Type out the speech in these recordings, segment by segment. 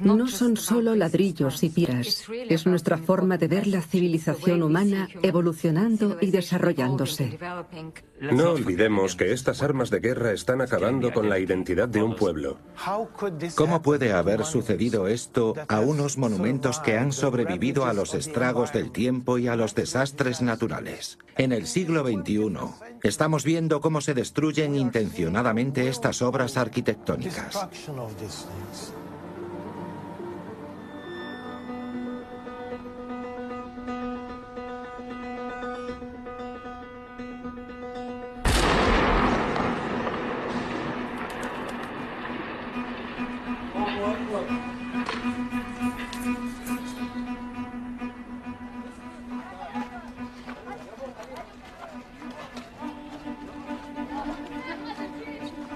No son solo ladrillos y piras, es nuestra forma de ver la civilización humana evolucionando y desarrollándose. No olvidemos que estas armas de guerra están acabando con la identidad de un pueblo. ¿Cómo puede haber sucedido esto a unos monumentos que han sobrevivido a los estragos del tiempo y a los desastres naturales? En el siglo XXI, estamos viendo cómo se destruyen intencionadamente estas obras arquitectónicas.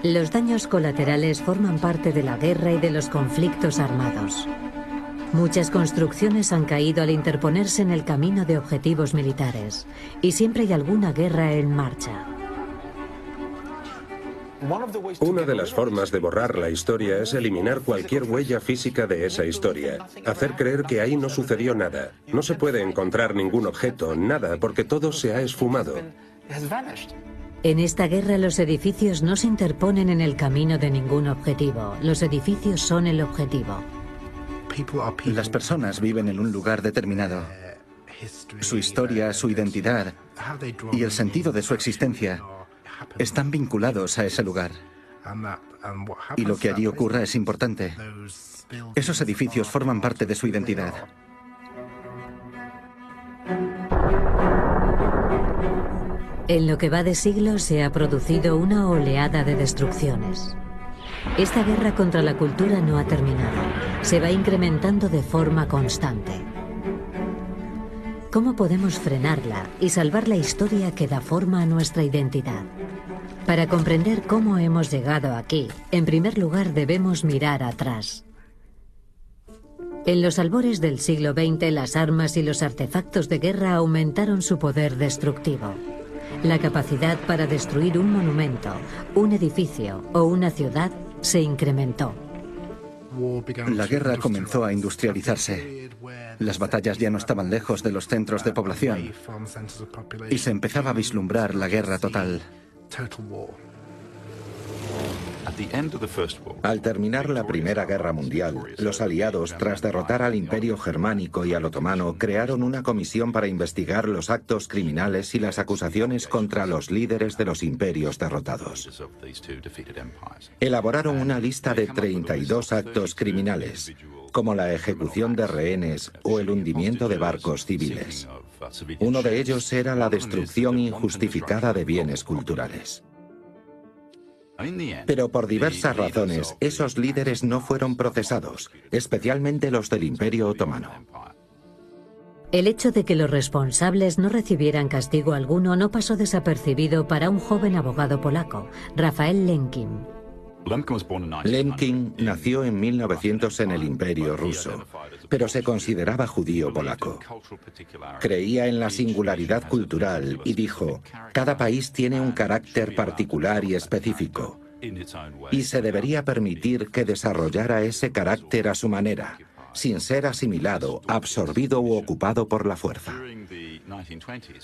Los daños colaterales forman parte de la guerra y de los conflictos armados. Muchas construcciones han caído al interponerse en el camino de objetivos militares, y siempre hay alguna guerra en marcha. Una de las formas de borrar la historia es eliminar cualquier huella física de esa historia. Hacer creer que ahí no sucedió nada. No se puede encontrar ningún objeto, nada, porque todo se ha esfumado. En esta guerra los edificios no se interponen en el camino de ningún objetivo. Los edificios son el objetivo. Las personas viven en un lugar determinado. Su historia, su identidad y el sentido de su existencia están vinculados a ese lugar. Y lo que allí ocurra es importante. Esos edificios forman parte de su identidad. En lo que va de siglo se ha producido una oleada de destrucciones. Esta guerra contra la cultura no ha terminado. Se va incrementando de forma constante. ¿Cómo podemos frenarla y salvar la historia que da forma a nuestra identidad? Para comprender cómo hemos llegado aquí, en primer lugar debemos mirar atrás. En los albores del siglo XX, las armas y los artefactos de guerra aumentaron su poder destructivo. La capacidad para destruir un monumento, un edificio o una ciudad se incrementó. La guerra comenzó a industrializarse. Las batallas ya no estaban lejos de los centros de población y se empezaba a vislumbrar la guerra total. Al terminar la Primera Guerra Mundial, los aliados, tras derrotar al Imperio Germánico y al Otomano, crearon una comisión para investigar los actos criminales y las acusaciones contra los líderes de los imperios derrotados. Elaboraron una lista de 32 actos criminales, como la ejecución de rehenes o el hundimiento de barcos civiles. Uno de ellos era la destrucción injustificada de bienes culturales. Pero por diversas razones, esos líderes no fueron procesados, especialmente los del Imperio Otomano. El hecho de que los responsables no recibieran castigo alguno no pasó desapercibido para un joven abogado polaco, Rafael Lemkin. Lemkin nació en 1900 en el Imperio ruso, pero se consideraba judío polaco. Creía en la singularidad cultural y dijo: cada país tiene un carácter particular y específico, y se debería permitir que desarrollara ese carácter a su manera, sin ser asimilado, absorbido u ocupado por la fuerza.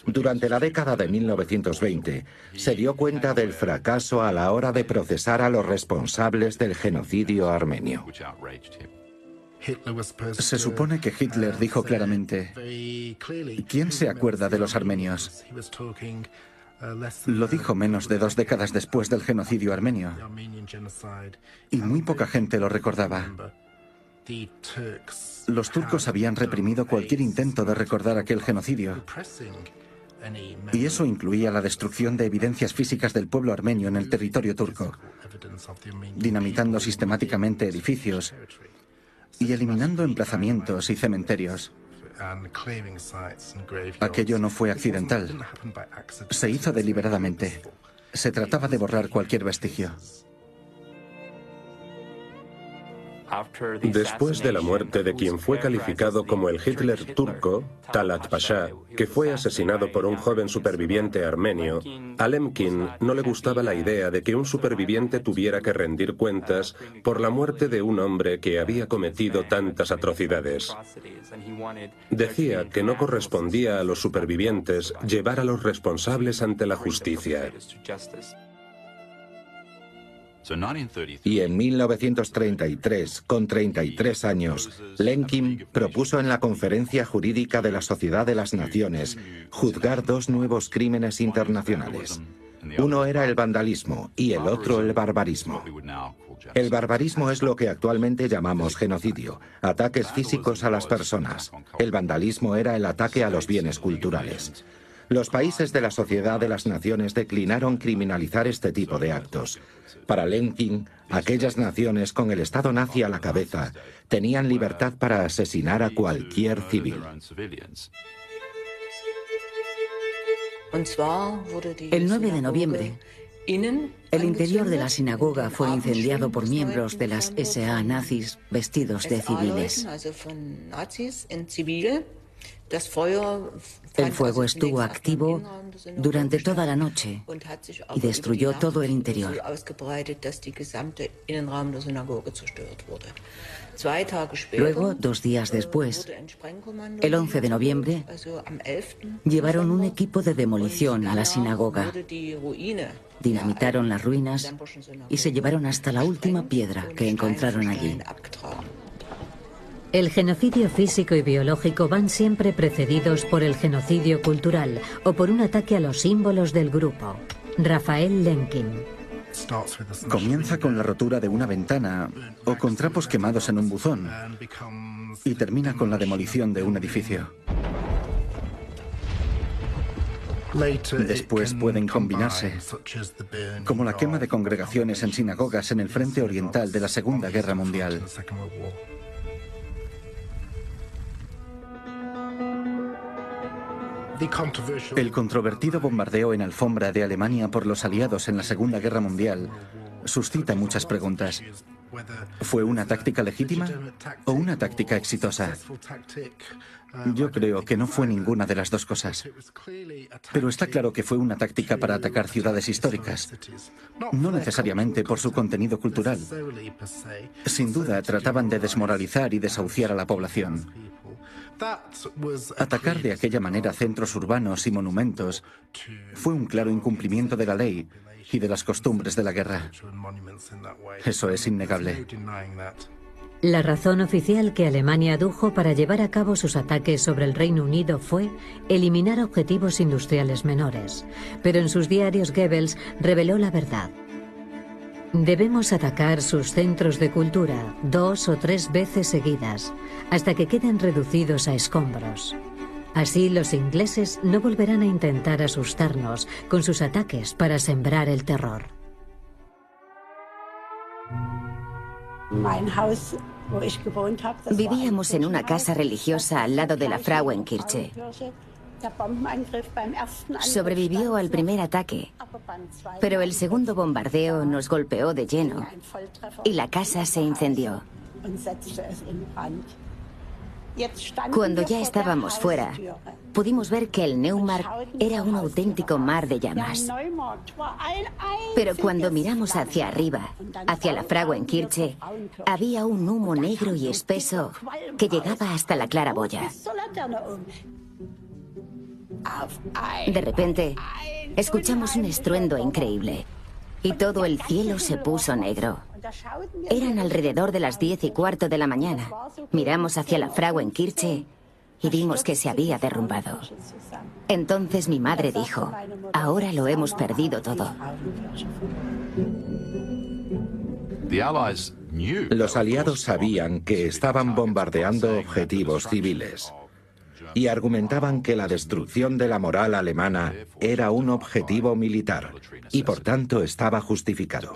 Durante la década de 1920, se dio cuenta del fracaso a la hora de procesar a los responsables del genocidio armenio. Se supone que Hitler dijo claramente: ¿quién se acuerda de los armenios? Lo dijo menos de 2 décadas después del genocidio armenio, y muy poca gente lo recordaba. Los turcos habían reprimido cualquier intento de recordar aquel genocidio, Y eso incluía la destrucción de evidencias físicas del pueblo armenio en el territorio turco, dinamitando sistemáticamente edificios y eliminando emplazamientos y cementerios. Aquello no fue accidental. Se hizo deliberadamente. Se trataba de borrar cualquier vestigio. Después de la muerte de quien fue calificado como el Hitler turco, Talat Pasha, que fue asesinado por un joven superviviente armenio, a Lemkin no le gustaba la idea de que un superviviente tuviera que rendir cuentas por la muerte de un hombre que había cometido tantas atrocidades. Decía que no correspondía a los supervivientes llevar a los responsables ante la justicia. Y en 1933, con 33 años, Lemkin propuso en la Conferencia Jurídica de la Sociedad de las Naciones juzgar dos nuevos crímenes internacionales. Uno era el vandalismo y el otro el barbarismo. El barbarismo es lo que actualmente llamamos genocidio, ataques físicos a las personas. El vandalismo era el ataque a los bienes culturales. Los países de la Sociedad de las Naciones declinaron criminalizar este tipo de actos. Para Lemkin, aquellas naciones con el Estado nazi a la cabeza tenían libertad para asesinar a cualquier civil. El 9 de noviembre, el interior de la sinagoga fue incendiado por miembros de las SA nazis vestidos de civiles. El fuego estuvo activo durante toda la noche y destruyó todo el interior. Luego, 2 días después, el 11 de noviembre, llevaron un equipo de demolición a la sinagoga. Dinamitaron las ruinas y se llevaron hasta la última piedra que encontraron allí. El genocidio físico y biológico van siempre precedidos por el genocidio cultural o por un ataque a los símbolos del grupo. Raphael Lemkin. Comienza con la rotura de una ventana o con trapos quemados en un buzón y termina con la demolición de un edificio. Después pueden combinarse, como la quema de congregaciones en sinagogas en el frente oriental de la Segunda Guerra Mundial. El controvertido bombardeo en alfombra de Alemania por los aliados en la Segunda Guerra Mundial suscita muchas preguntas. ¿Fue una táctica legítima o una táctica exitosa? Yo creo que no fue ninguna de las dos cosas. Pero está claro que fue una táctica para atacar ciudades históricas, no necesariamente por su contenido cultural. Sin duda, trataban de desmoralizar y desahuciar a la población. Atacar de aquella manera centros urbanos y monumentos fue un claro incumplimiento de la ley y de las costumbres de la guerra. Eso es innegable. La razón oficial que Alemania adujo para llevar a cabo sus ataques sobre el Reino Unido fue eliminar objetivos industriales menores. Pero en sus diarios Goebbels reveló la verdad. Debemos atacar sus centros de cultura 2 o 3 veces seguidas, hasta que queden reducidos a escombros. Así los ingleses no volverán a intentar asustarnos con sus ataques para sembrar el terror. Vivíamos en una casa religiosa al lado de la Frauenkirche. Sobrevivió al primer ataque, pero el segundo bombardeo nos golpeó de lleno y la casa se incendió. Cuando ya estábamos fuera, pudimos ver que el Neumarkt era un auténtico mar de llamas. Pero cuando miramos hacia arriba, hacia la Frauenkirche, había un humo negro y espeso que llegaba hasta la claraboya. De repente, escuchamos un estruendo increíble y todo el cielo se puso negro. Eran alrededor de las 10:15 de la mañana. Miramos hacia la Frauenkirche y vimos que se había derrumbado. Entonces mi madre dijo, ahora lo hemos perdido todo. Los aliados sabían que estaban bombardeando objetivos civiles. y argumentaban que la destrucción de la moral alemana era un objetivo militar y por tanto estaba justificado.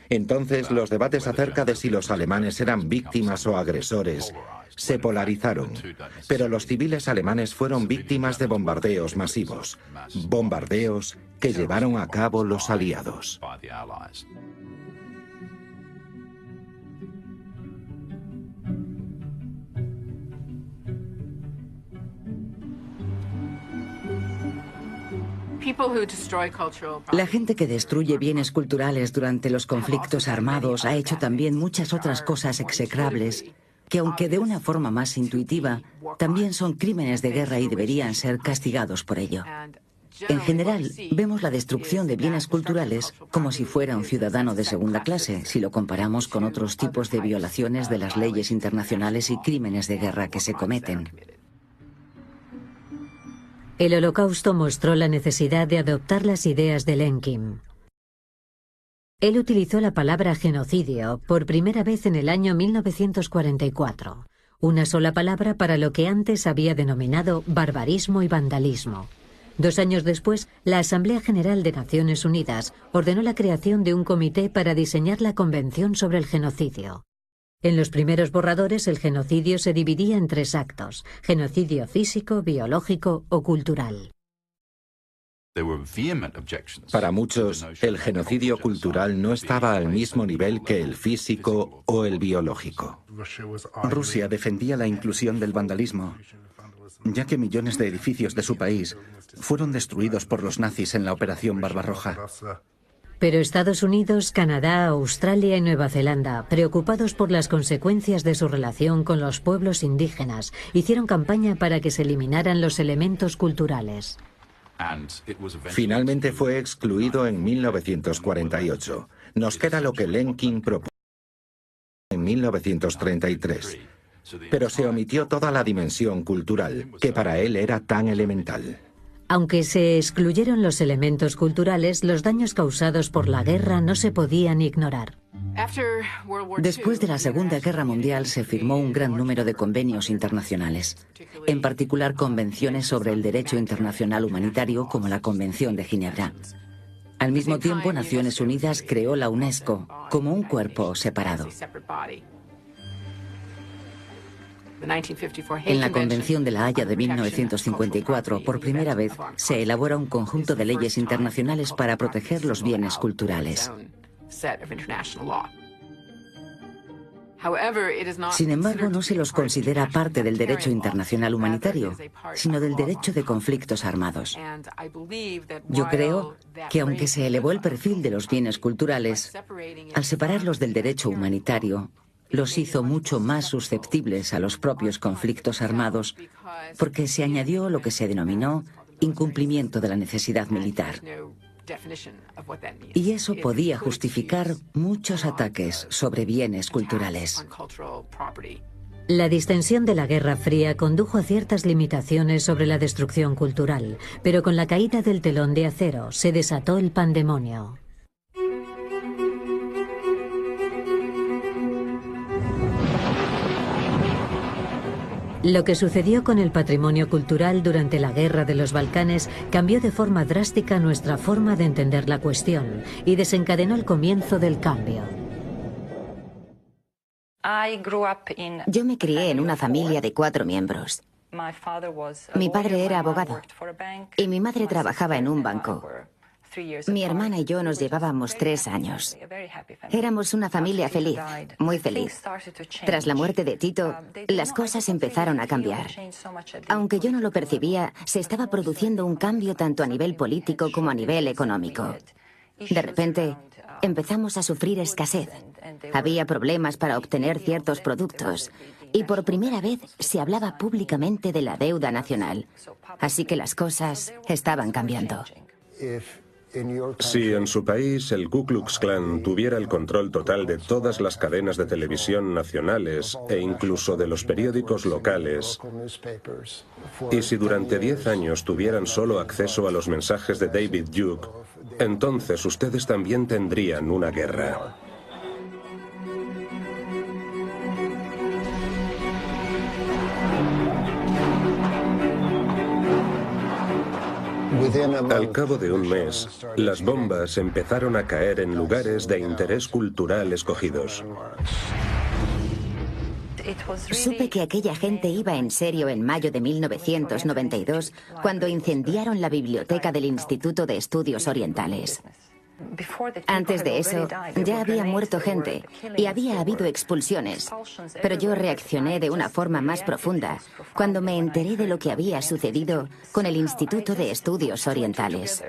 Entonces los debates acerca de si los alemanes eran víctimas o agresores se polarizaron, pero los civiles alemanes fueron víctimas de bombardeos masivos, bombardeos que llevaron a cabo los aliados. La gente que destruye bienes culturales durante los conflictos armados ha hecho también muchas otras cosas execrables que, aunque de una forma más intuitiva, también son crímenes de guerra y deberían ser castigados por ello. En general, vemos la destrucción de bienes culturales como si fuera un ciudadano de segunda clase, si lo comparamos con otros tipos de violaciones de las leyes internacionales y crímenes de guerra que se cometen. El Holocausto mostró la necesidad de adoptar las ideas de Lenkin. Él utilizó la palabra genocidio por primera vez en el año 1944, una sola palabra para lo que antes había denominado barbarismo y vandalismo. 2 años después, la Asamblea General de Naciones Unidas ordenó la creación de un comité para diseñar la Convención sobre el Genocidio. En los primeros borradores, el genocidio se dividía en 3 actos: genocidio físico, biológico o cultural. Para muchos, el genocidio cultural no estaba al mismo nivel que el físico o el biológico. Rusia defendía la inclusión del vandalismo, ya que millones de edificios de su país fueron destruidos por los nazis en la Operación Barbarroja. Pero Estados Unidos, Canadá, Australia y Nueva Zelanda, preocupados por las consecuencias de su relación con los pueblos indígenas, hicieron campaña para que se eliminaran los elementos culturales. Finalmente fue excluido en 1948. Nos queda lo que Lenkin propuso en 1933. Pero se omitió toda la dimensión cultural, que para él era tan elemental. Aunque se excluyeron los elementos culturales, los daños causados por la guerra no se podían ignorar. Después de la Segunda Guerra Mundial se firmó un gran número de convenios internacionales, en particular convenciones sobre el derecho internacional humanitario como la Convención de Ginebra. Al mismo tiempo, Naciones Unidas creó la UNESCO como un cuerpo separado. En la Convención de La Haya de 1954, por primera vez, se elabora un conjunto de leyes internacionales para proteger los bienes culturales. Sin embargo, no se los considera parte del derecho internacional humanitario, sino del derecho de conflictos armados. Yo creo que aunque se elevó el perfil de los bienes culturales, al separarlos del derecho humanitario, los hizo mucho más susceptibles a los propios conflictos armados, porque se añadió lo que se denominó incumplimiento de la necesidad militar. Y eso podía justificar muchos ataques sobre bienes culturales. La distensión de la Guerra Fría condujo a ciertas limitaciones sobre la destrucción cultural, pero con la caída del telón de acero se desató el pandemonio. Lo que sucedió con el patrimonio cultural durante la Guerra de los Balcanes cambió de forma drástica nuestra forma de entender la cuestión y desencadenó el comienzo del cambio. Yo me crié en una familia de 4 miembros. Mi padre era abogado y mi madre trabajaba en un banco. Mi hermana y yo nos llevábamos 3 años. Éramos una familia feliz, muy feliz. Tras la muerte de Tito, las cosas empezaron a cambiar. Aunque yo no lo percibía, se estaba produciendo un cambio tanto a nivel político como a nivel económico. De repente, empezamos a sufrir escasez. Había problemas para obtener ciertos productos. Y por primera vez se hablaba públicamente de la deuda nacional. Así que las cosas estaban cambiando. Si en su país el Ku Klux Klan tuviera el control total de todas las cadenas de televisión nacionales e incluso de los periódicos locales, y si durante 10 años tuvieran solo acceso a los mensajes de David Duke, entonces ustedes también tendrían una guerra. Al cabo de un mes, las bombas empezaron a caer en lugares de interés cultural escogidos. Supe que aquella gente iba en serio en mayo de 1992, cuando incendiaron la biblioteca del Instituto de Estudios Orientales. Antes de eso, ya había muerto gente y había habido expulsiones, pero yo reaccioné de una forma más profunda cuando me enteré de lo que había sucedido con el Instituto de Estudios Orientales.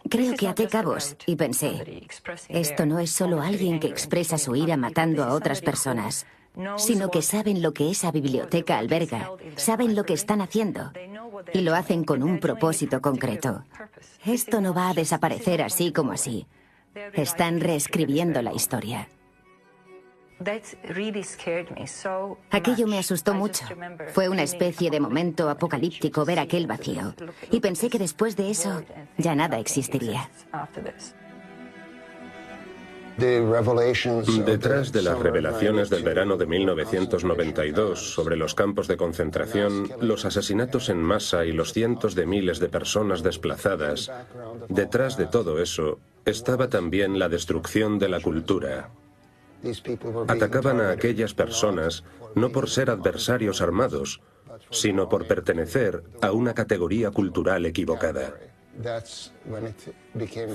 Creo que até cabos y pensé, esto no es solo alguien que expresa su ira matando a otras personas, sino que saben lo que esa biblioteca alberga, saben lo que están haciendo y lo hacen con un propósito concreto. Esto no va a desaparecer así como así. Están reescribiendo la historia. Aquello me asustó mucho. Fue una especie de momento apocalíptico ver aquel vacío. Y pensé que después de eso ya nada existiría. Detrás de las revelaciones del verano de 1992 sobre los campos de concentración, los asesinatos en masa y los cientos de miles de personas desplazadas, detrás de todo eso estaba también la destrucción de la cultura. Atacaban a aquellas personas no por ser adversarios armados, sino por pertenecer a una categoría cultural equivocada.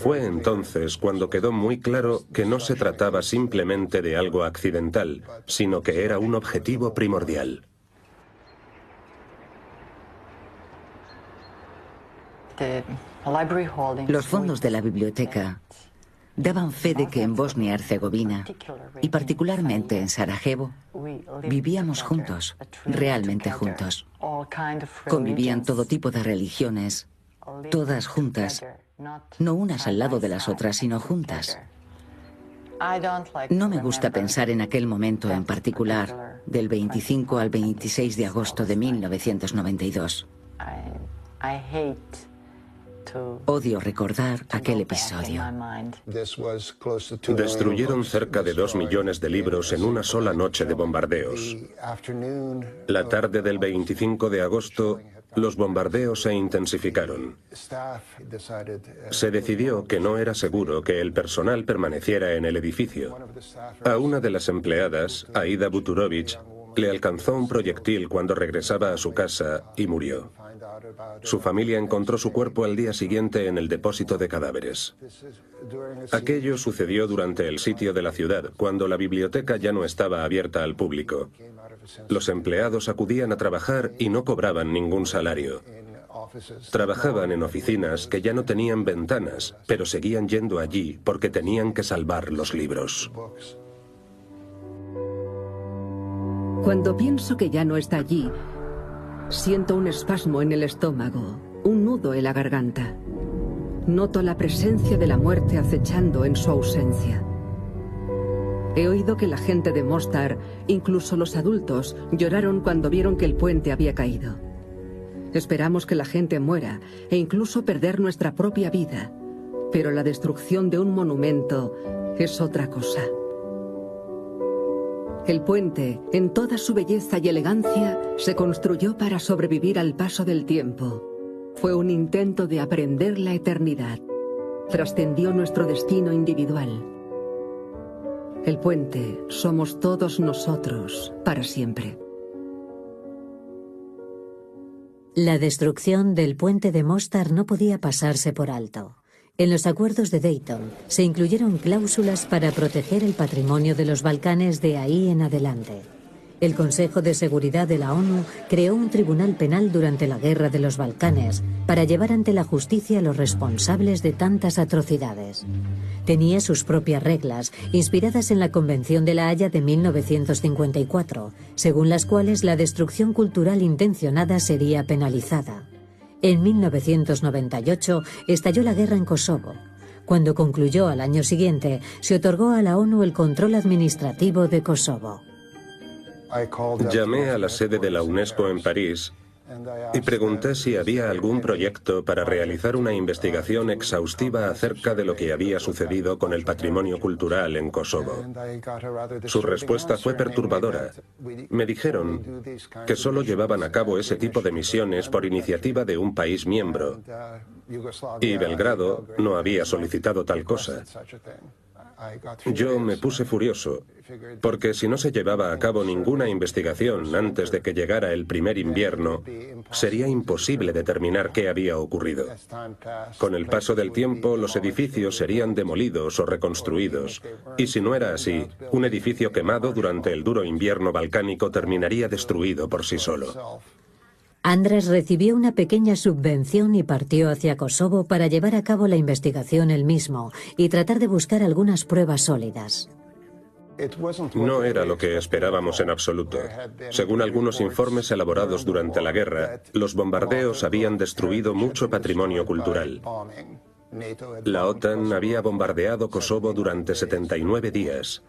Fue entonces cuando quedó muy claro que no se trataba simplemente de algo accidental, sino que era un objetivo primordial. Los fondos de la biblioteca daban fe de que en Bosnia-Herzegovina, y particularmente en Sarajevo, vivíamos juntos, realmente juntos. Convivían todo tipo de religiones, todas juntas, no unas al lado de las otras, sino juntas. No me gusta pensar en aquel momento en particular, del 25 al 26 de agosto de 1992. Odio recordar aquel episodio. Destruyeron cerca de 2 millones de libros en una sola noche de bombardeos. La tarde del 25 de agosto, los bombardeos se intensificaron. Se decidió que no era seguro que el personal permaneciera en el edificio. A una de las empleadas, Aida Buturovic, le alcanzó un proyectil cuando regresaba a su casa y murió. Su familia encontró su cuerpo al día siguiente en el depósito de cadáveres. Aquello sucedió durante el sitio de la ciudad, cuando la biblioteca ya no estaba abierta al público. Los empleados acudían a trabajar y no cobraban ningún salario. Trabajaban en oficinas que ya no tenían ventanas, pero seguían yendo allí porque tenían que salvar los libros. Cuando pienso que ya no está allí, siento un espasmo en el estómago, un nudo en la garganta. Noto la presencia de la muerte acechando en su ausencia. He oído que la gente de Mostar, incluso los adultos, lloraron cuando vieron que el puente había caído. Esperamos que la gente muera e incluso perder nuestra propia vida, pero la destrucción de un monumento es otra cosa. El puente, en toda su belleza y elegancia, se construyó para sobrevivir al paso del tiempo. Fue un intento de aprender la eternidad. Trascendió nuestro destino individual. El puente somos todos nosotros, para siempre. La destrucción del puente de Mostar no podía pasarse por alto. En los acuerdos de Dayton se incluyeron cláusulas para proteger el patrimonio de los Balcanes de ahí en adelante. El Consejo de Seguridad de la ONU creó un tribunal penal durante la Guerra de los Balcanes para llevar ante la justicia a los responsables de tantas atrocidades. Tenía sus propias reglas, inspiradas en la Convención de La Haya de 1954, según las cuales la destrucción cultural intencionada sería penalizada. En 1998 estalló la guerra en Kosovo. Cuando concluyó al año siguiente, se otorgó a la ONU el control administrativo de Kosovo. Llamé a la sede de la UNESCO en París y pregunté si había algún proyecto para realizar una investigación exhaustiva acerca de lo que había sucedido con el patrimonio cultural en Kosovo. Su respuesta fue perturbadora. Me dijeron que solo llevaban a cabo ese tipo de misiones por iniciativa de un país miembro, y Belgrado no había solicitado tal cosa. Yo me puse furioso, porque si no se llevaba a cabo ninguna investigación antes de que llegara el primer invierno, sería imposible determinar qué había ocurrido. Con el paso del tiempo, los edificios serían demolidos o reconstruidos, y si no era así, un edificio quemado durante el duro invierno balcánico terminaría destruido por sí solo. András recibió una pequeña subvención y partió hacia Kosovo para llevar a cabo la investigación él mismo y tratar de buscar algunas pruebas sólidas. No era lo que esperábamos en absoluto. Según algunos informes elaborados durante la guerra, los bombardeos habían destruido mucho patrimonio cultural. La OTAN había bombardeado Kosovo durante 79 días,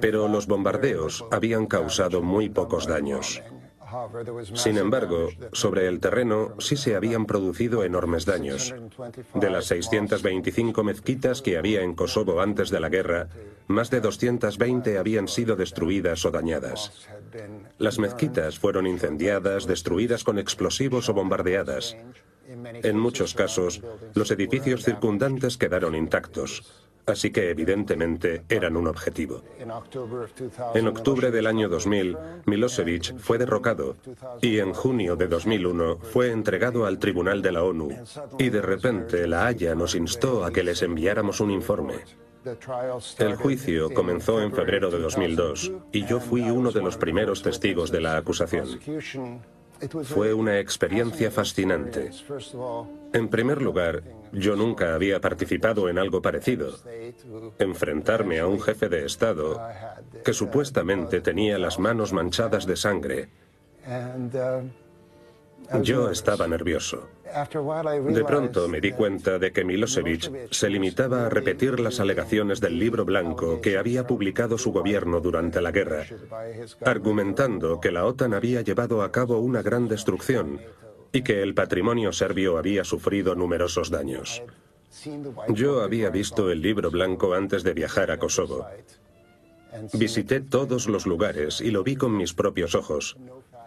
pero los bombardeos habían causado muy pocos daños. Sin embargo, sobre el terreno sí se habían producido enormes daños. De las 625 mezquitas que había en Kosovo antes de la guerra, más de 220 habían sido destruidas o dañadas. Las mezquitas fueron incendiadas, destruidas con explosivos o bombardeadas. En muchos casos, los edificios circundantes quedaron intactos, así que evidentemente eran un objetivo. En octubre del año 2000, Milosevic fue derrocado y en junio de 2001 fue entregado al Tribunal de la ONU y de repente La Haya nos instó a que les enviáramos un informe. El juicio comenzó en febrero de 2002 y yo fui uno de los primeros testigos de la acusación. Fue una experiencia fascinante. En primer lugar, yo nunca había participado en algo parecido. Enfrentarme a un jefe de Estado que supuestamente tenía las manos manchadas de sangre. Yo estaba nervioso. De pronto me di cuenta de que Milosevic se limitaba a repetir las alegaciones del libro blanco que había publicado su gobierno durante la guerra, argumentando que la OTAN había llevado a cabo una gran destrucción y que el patrimonio serbio había sufrido numerosos daños. Yo había visto el libro blanco antes de viajar a Kosovo. Visité todos los lugares y lo vi con mis propios ojos,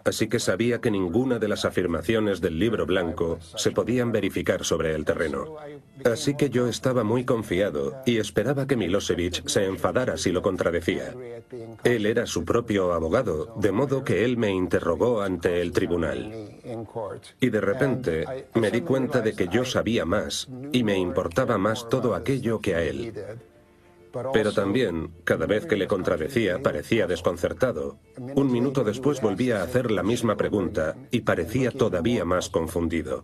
así que sabía que ninguna de las afirmaciones del libro blanco se podían verificar sobre el terreno. Así que yo estaba muy confiado y esperaba que Milosevic se enfadara si lo contradecía. Él era su propio abogado, de modo que él me interrogó ante el tribunal. Y de repente me di cuenta de que yo sabía más y me importaba más todo aquello que a él. Pero también, cada vez que le contradecía, parecía desconcertado. Un minuto después volvía a hacer la misma pregunta y parecía todavía más confundido.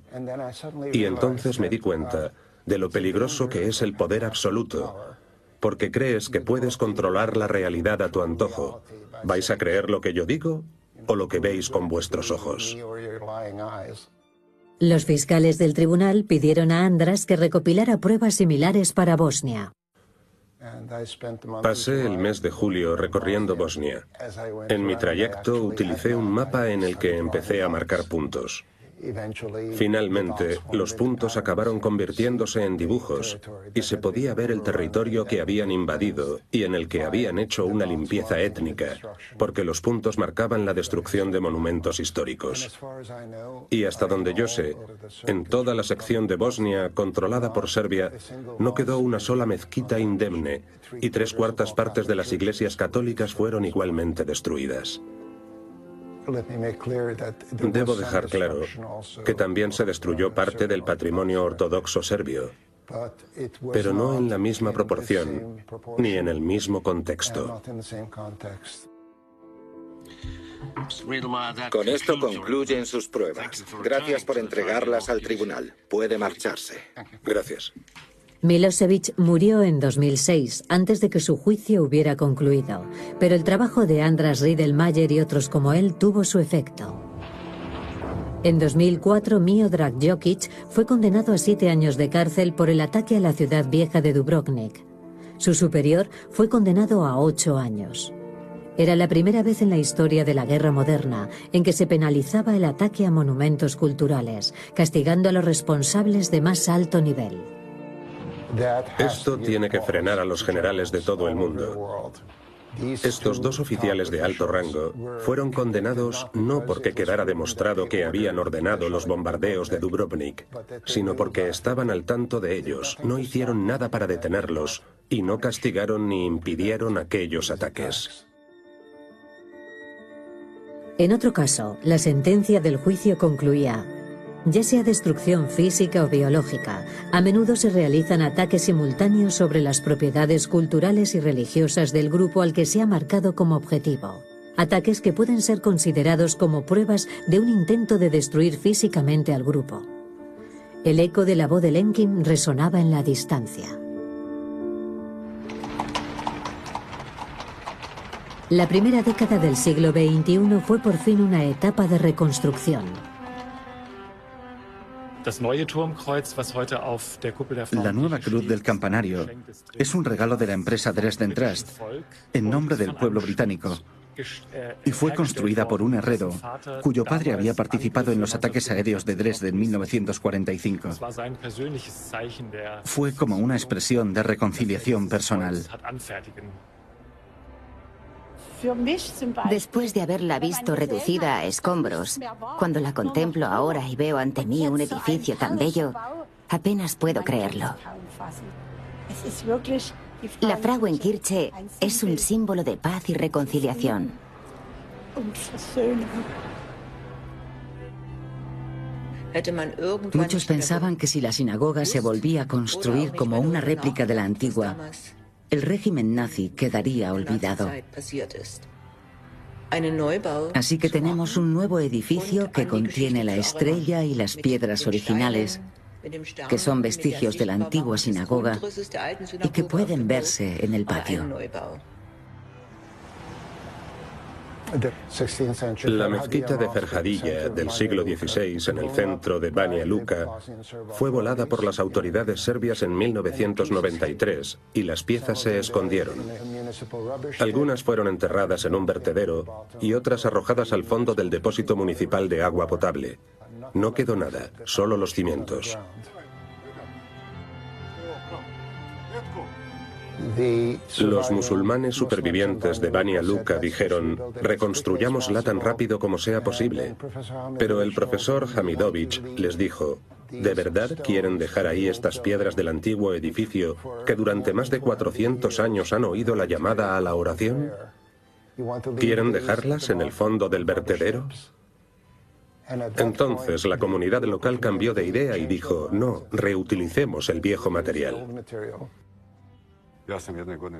Y entonces me di cuenta de lo peligroso que es el poder absoluto, porque crees que puedes controlar la realidad a tu antojo. ¿Vais a creer lo que yo digo o lo que veis con vuestros ojos? Los fiscales del tribunal pidieron a András que recopilara pruebas similares para Bosnia. Pasé el mes de julio recorriendo Bosnia. En mi trayecto utilicé un mapa en el que empecé a marcar puntos. Finalmente, los puntos acabaron convirtiéndose en dibujos y se podía ver el territorio que habían invadido y en el que habían hecho una limpieza étnica, porque los puntos marcaban la destrucción de monumentos históricos. Y hasta donde yo sé, en toda la sección de Bosnia controlada por Serbia, no quedó una sola mezquita indemne y 3/4 partes de las iglesias católicas fueron igualmente destruidas. Debo dejar claro que también se destruyó parte del patrimonio ortodoxo serbio, pero no en la misma proporción ni en el mismo contexto. Con esto concluyen sus pruebas. Gracias por entregarlas al tribunal. Puede marcharse. Gracias. Milosevic murió en 2006, antes de que su juicio hubiera concluido, pero el trabajo de András Riedlmayer y otros como él tuvo su efecto. En 2004, Miodrag Jokic fue condenado a 7 años de cárcel por el ataque a la ciudad vieja de Dubrovnik. Su superior fue condenado a 8 años. Era la primera vez en la historia de la guerra moderna en que se penalizaba el ataque a monumentos culturales, castigando a los responsables de más alto nivel. Esto tiene que frenar a los generales de todo el mundo. Estos dos oficiales de alto rango fueron condenados no porque quedara demostrado que habían ordenado los bombardeos de Dubrovnik, sino porque estaban al tanto de ellos, no hicieron nada para detenerlos y no castigaron ni impidieron aquellos ataques. En otro caso, la sentencia del juicio concluía: ya sea destrucción física o biológica, a menudo se realizan ataques simultáneos sobre las propiedades culturales y religiosas del grupo al que se ha marcado como objetivo. Ataques que pueden ser considerados como pruebas de un intento de destruir físicamente al grupo. El eco de la voz de Lenkin resonaba en la distancia. La primera década del siglo XXI fue por fin una etapa de reconstrucción. La nueva cruz del campanario es un regalo de la empresa Dresden Trust en nombre del pueblo británico y fue construida por un herrero cuyo padre había participado en los ataques aéreos de Dresde en 1945. Fue como una expresión de reconciliación personal. Después de haberla visto reducida a escombros, cuando la contemplo ahora y veo ante mí un edificio tan bello, apenas puedo creerlo. La Frauenkirche es un símbolo de paz y reconciliación. Muchos pensaban que si la sinagoga se volvía a construir como una réplica de la antigua, el régimen nazi quedaría olvidado. Así que tenemos un nuevo edificio que contiene la estrella y las piedras originales, que son vestigios de la antigua sinagoga y que pueden verse en el patio. La mezquita de Ferjadilla del siglo XVI en el centro de Banja Luka fue volada por las autoridades serbias en 1993 y las piezas se escondieron. Algunas fueron enterradas en un vertedero y otras arrojadas al fondo del depósito municipal de agua potable. No quedó nada, solo los cimientos. Los musulmanes supervivientes de Banja Luka dijeron: reconstruyámosla tan rápido como sea posible. Pero el profesor Hamidovich les dijo: ¿de verdad quieren dejar ahí estas piedras del antiguo edificio que durante más de 400 años han oído la llamada a la oración? ¿Quieren dejarlas en el fondo del vertedero? Entonces la comunidad local cambió de idea y dijo: no, reutilicemos el viejo material.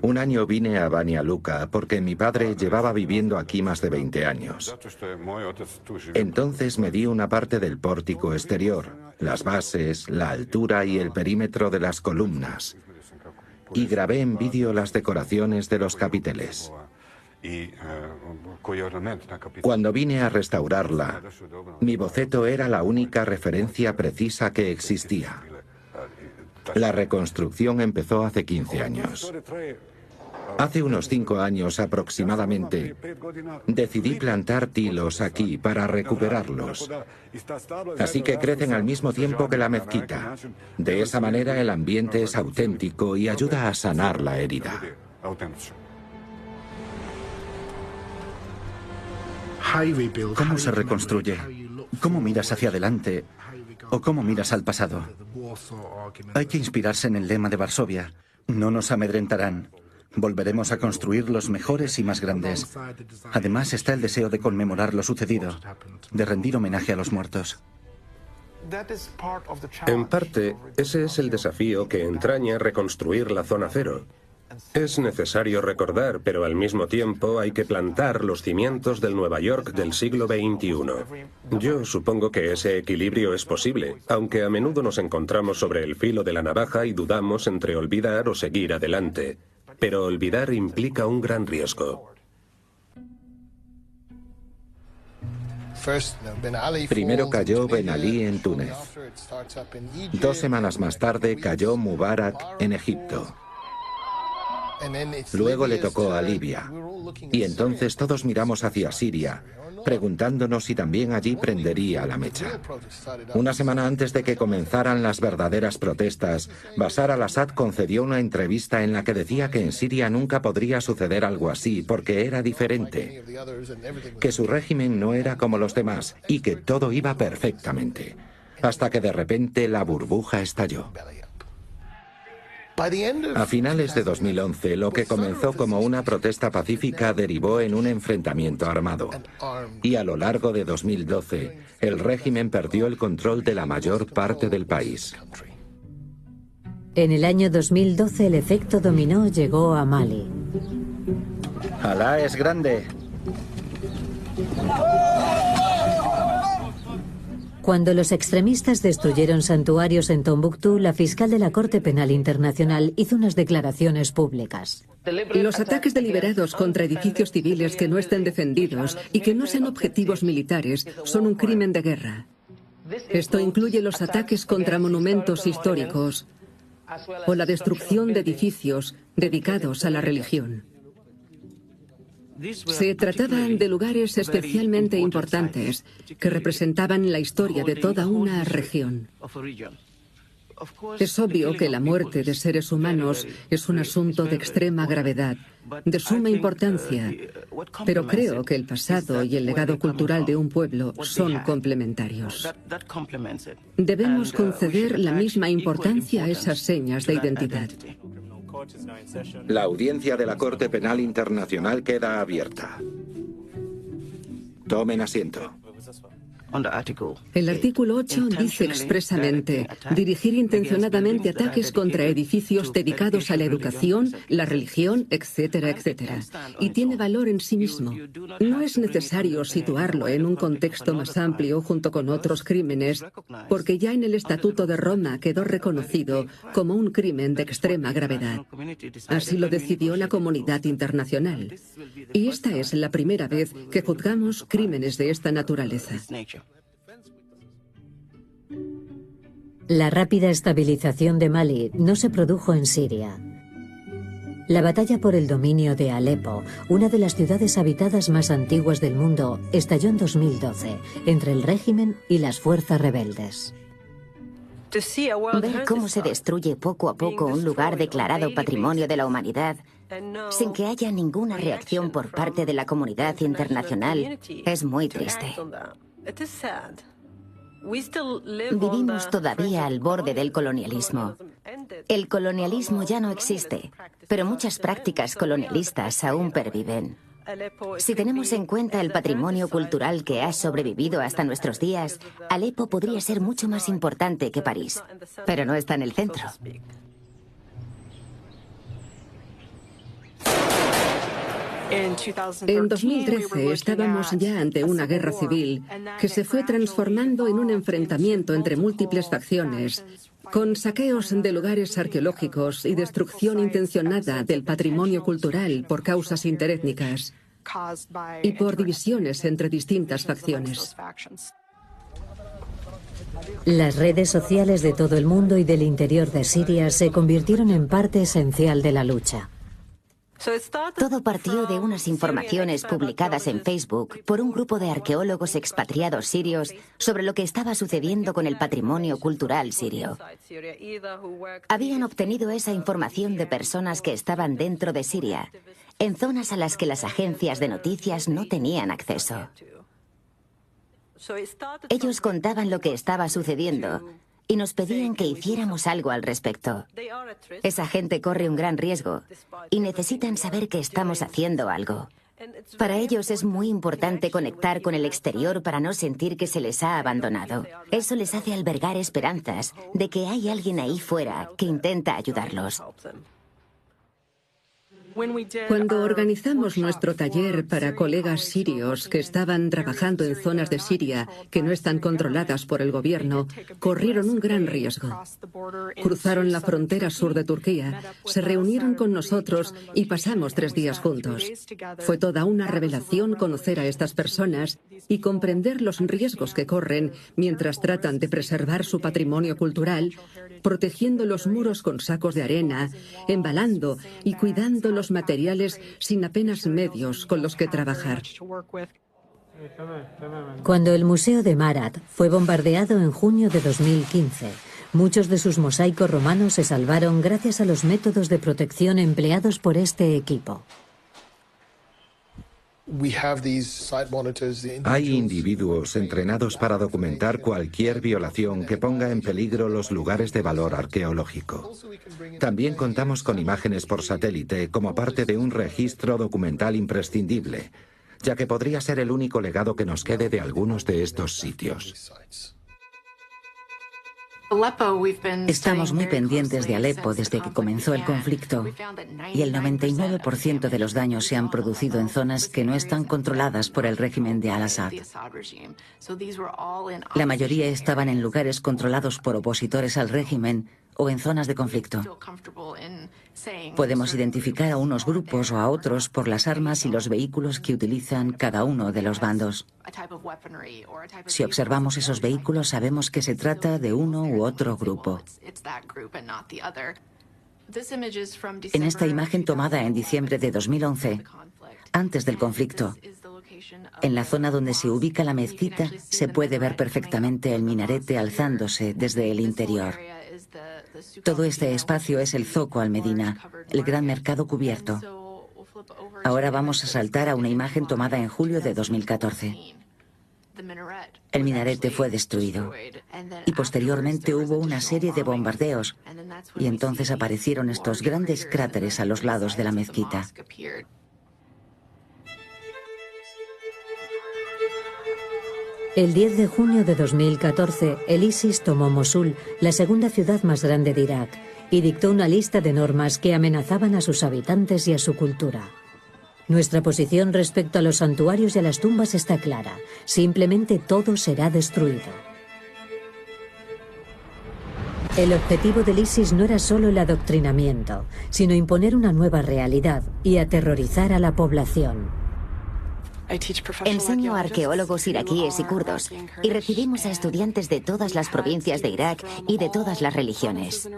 Un año vine a Banja Luka porque mi padre llevaba viviendo aquí más de 20 años. Entonces medí una parte del pórtico exterior, las bases, la altura y el perímetro de las columnas. Y grabé en vídeo las decoraciones de los capiteles. Cuando vine a restaurarla, mi boceto era la única referencia precisa que existía. La reconstrucción empezó hace 15 años. Hace unos 5 años aproximadamente, decidí plantar tilos aquí para recuperarlos. Así que crecen al mismo tiempo que la mezquita. De esa manera el ambiente es auténtico y ayuda a sanar la herida. ¿Cómo se reconstruye? ¿Cómo miras hacia adelante? ¿O cómo miras al pasado? Hay que inspirarse en el lema de Varsovia: no nos amedrentarán. Volveremos a construir los mejores y más grandes. Además está el deseo de conmemorar lo sucedido, de rendir homenaje a los muertos. En parte, ese es el desafío que entraña reconstruir la zona cero. Es necesario recordar, pero al mismo tiempo hay que plantar los cimientos del Nueva York del siglo XXI. Yo supongo que ese equilibrio es posible, aunque a menudo nos encontramos sobre el filo de la navaja y dudamos entre olvidar o seguir adelante. Pero olvidar implica un gran riesgo. Primero cayó Ben Ali en Túnez. 2 semanas más tarde cayó Mubarak en Egipto. Luego le tocó a Libia. Y entonces todos miramos hacia Siria, preguntándonos si también allí prendería la mecha. Una semana antes de que comenzaran las verdaderas protestas, Bashar al-Assad concedió una entrevista en la que decía que en Siria nunca podría suceder algo así porque era diferente, que su régimen no era como los demás y que todo iba perfectamente, hasta que de repente la burbuja estalló. A finales de 2011, lo que comenzó como una protesta pacífica derivó en un enfrentamiento armado. Y a lo largo de 2012, el régimen perdió el control de la mayor parte del país. En el año 2012, el efecto dominó llegó a Mali. Alá es grande. Cuando los extremistas destruyeron santuarios en Tombuctú, la fiscal de la Corte Penal Internacional hizo unas declaraciones públicas. Los ataques deliberados contra edificios civiles que no estén defendidos y que no sean objetivos militares son un crimen de guerra. Esto incluye los ataques contra monumentos históricos o la destrucción de edificios dedicados a la religión. Se trataban de lugares especialmente importantes que representaban la historia de toda una región. Es obvio que la muerte de seres humanos es un asunto de extrema gravedad, de suma importancia, pero creo que el pasado y el legado cultural de un pueblo son complementarios. Debemos conceder la misma importancia a esas señas de identidad. La audiencia de la Corte Penal Internacional queda abierta. Tomen asiento. El artículo 8 dice expresamente dirigir intencionadamente ataques contra edificios dedicados a la educación, la religión, etcétera, etcétera. Y tiene valor en sí mismo. No es necesario situarlo en un contexto más amplio junto con otros crímenes, porque ya en el Estatuto de Roma quedó reconocido como un crimen de extrema gravedad. Así lo decidió la comunidad internacional. Y esta es la primera vez que juzgamos crímenes de esta naturaleza. La rápida estabilización de Mali no se produjo en Siria. La batalla por el dominio de Alepo, una de las ciudades habitadas más antiguas del mundo, estalló en 2012 entre el régimen y las fuerzas rebeldes. Ver cómo se destruye poco a poco un lugar declarado Patrimonio de la Humanidad sin que haya ninguna reacción por parte de la comunidad internacional es muy triste. Vivimos todavía al borde del colonialismo. El colonialismo ya no existe, pero muchas prácticas colonialistas aún perviven. Si tenemos en cuenta el patrimonio cultural que ha sobrevivido hasta nuestros días, Alepo podría ser mucho más importante que París, pero no está en el centro. En 2013 estábamos ya ante una guerra civil que se fue transformando en un enfrentamiento entre múltiples facciones, con saqueos de lugares arqueológicos y destrucción intencionada del patrimonio cultural por causas interétnicas y por divisiones entre distintas facciones. Las redes sociales de todo el mundo y del interior de Siria se convirtieron en parte esencial de la lucha. Todo partió de unas informaciones publicadas en Facebook por un grupo de arqueólogos expatriados sirios sobre lo que estaba sucediendo con el patrimonio cultural sirio. Habían obtenido esa información de personas que estaban dentro de Siria, en zonas a las que las agencias de noticias no tenían acceso. Ellos contaban lo que estaba sucediendo y nos pedían que hiciéramos algo al respecto. Esa gente corre un gran riesgo y necesitan saber que estamos haciendo algo. Para ellos es muy importante conectar con el exterior para no sentir que se les ha abandonado. Eso les hace albergar esperanzas de que hay alguien ahí fuera que intenta ayudarlos. Cuando organizamos nuestro taller para colegas sirios que estaban trabajando en zonas de Siria que no están controladas por el gobierno, corrieron un gran riesgo. Cruzaron la frontera sur de Turquía, se reunieron con nosotros y pasamos 3 días juntos. Fue toda una revelación conocer a estas personas y comprender los riesgos que corren mientras tratan de preservar su patrimonio cultural, protegiendo los muros con sacos de arena, embalando y cuidando los materiales sin apenas medios con los que trabajar. Cuando el Museo de Marat fue bombardeado en junio de 2015, muchos de sus mosaicos romanos se salvaron gracias a los métodos de protección empleados por este equipo. Hay individuos entrenados para documentar cualquier violación que ponga en peligro los lugares de valor arqueológico. También contamos con imágenes por satélite como parte de un registro documental imprescindible, ya que podría ser el único legado que nos quede de algunos de estos sitios. Estamos muy pendientes de Alepo desde que comenzó el conflicto y el 99% de los daños se han producido en zonas que no están controladas por el régimen de Al-Assad. La mayoría estaban en lugares controlados por opositores al régimen o en zonas de conflicto. Podemos identificar a unos grupos o a otros por las armas y los vehículos que utilizan cada uno de los bandos. Si observamos esos vehículos, sabemos que se trata de uno u otro grupo. En esta imagen tomada en diciembre de 2011, antes del conflicto, en la zona donde se ubica la mezquita, se puede ver perfectamente el minarete alzándose desde el interior. Todo este espacio es el Zoco al-Medina, el gran mercado cubierto. Ahora vamos a saltar a una imagen tomada en julio de 2014. El minarete fue destruido y posteriormente hubo una serie de bombardeos y entonces aparecieron estos grandes cráteres a los lados de la mezquita. El 10 de junio de 2014, el ISIS tomó Mosul, la segunda ciudad más grande de Irak, y dictó una lista de normas que amenazaban a sus habitantes y a su cultura. Nuestra posición respecto a los santuarios y a las tumbas está clara. Simplemente todo será destruido. El objetivo del ISIS no era solo el adoctrinamiento, sino imponer una nueva realidad y aterrorizar a la población. Enseño a arqueólogos iraquíes y kurdos y recibimos a estudiantes de todas las provincias de Irak y de todas las religiones.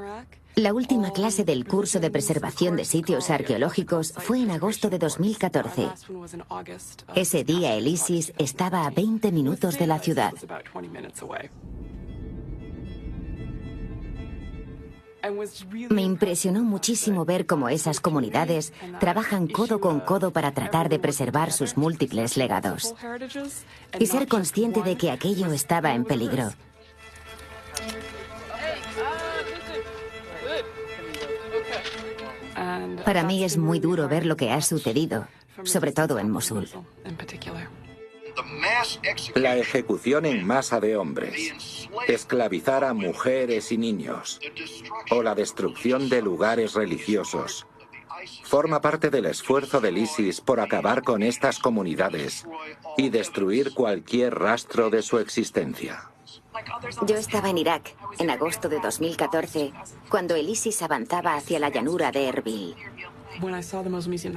La última clase del curso de preservación de sitios arqueológicos fue en agosto de 2014. Ese día el ISIS estaba a 20 minutos de la ciudad. Me impresionó muchísimo ver cómo esas comunidades trabajan codo con codo para tratar de preservar sus múltiples legados y ser consciente de que aquello estaba en peligro. Para mí es muy duro ver lo que ha sucedido, sobre todo en Mosul. La ejecución en masa de hombres, esclavizar a mujeres y niños, o la destrucción de lugares religiosos, forma parte del esfuerzo del ISIS por acabar con estas comunidades y destruir cualquier rastro de su existencia. Yo estaba en Irak, en agosto de 2014, cuando el ISIS avanzaba hacia la llanura de Erbil.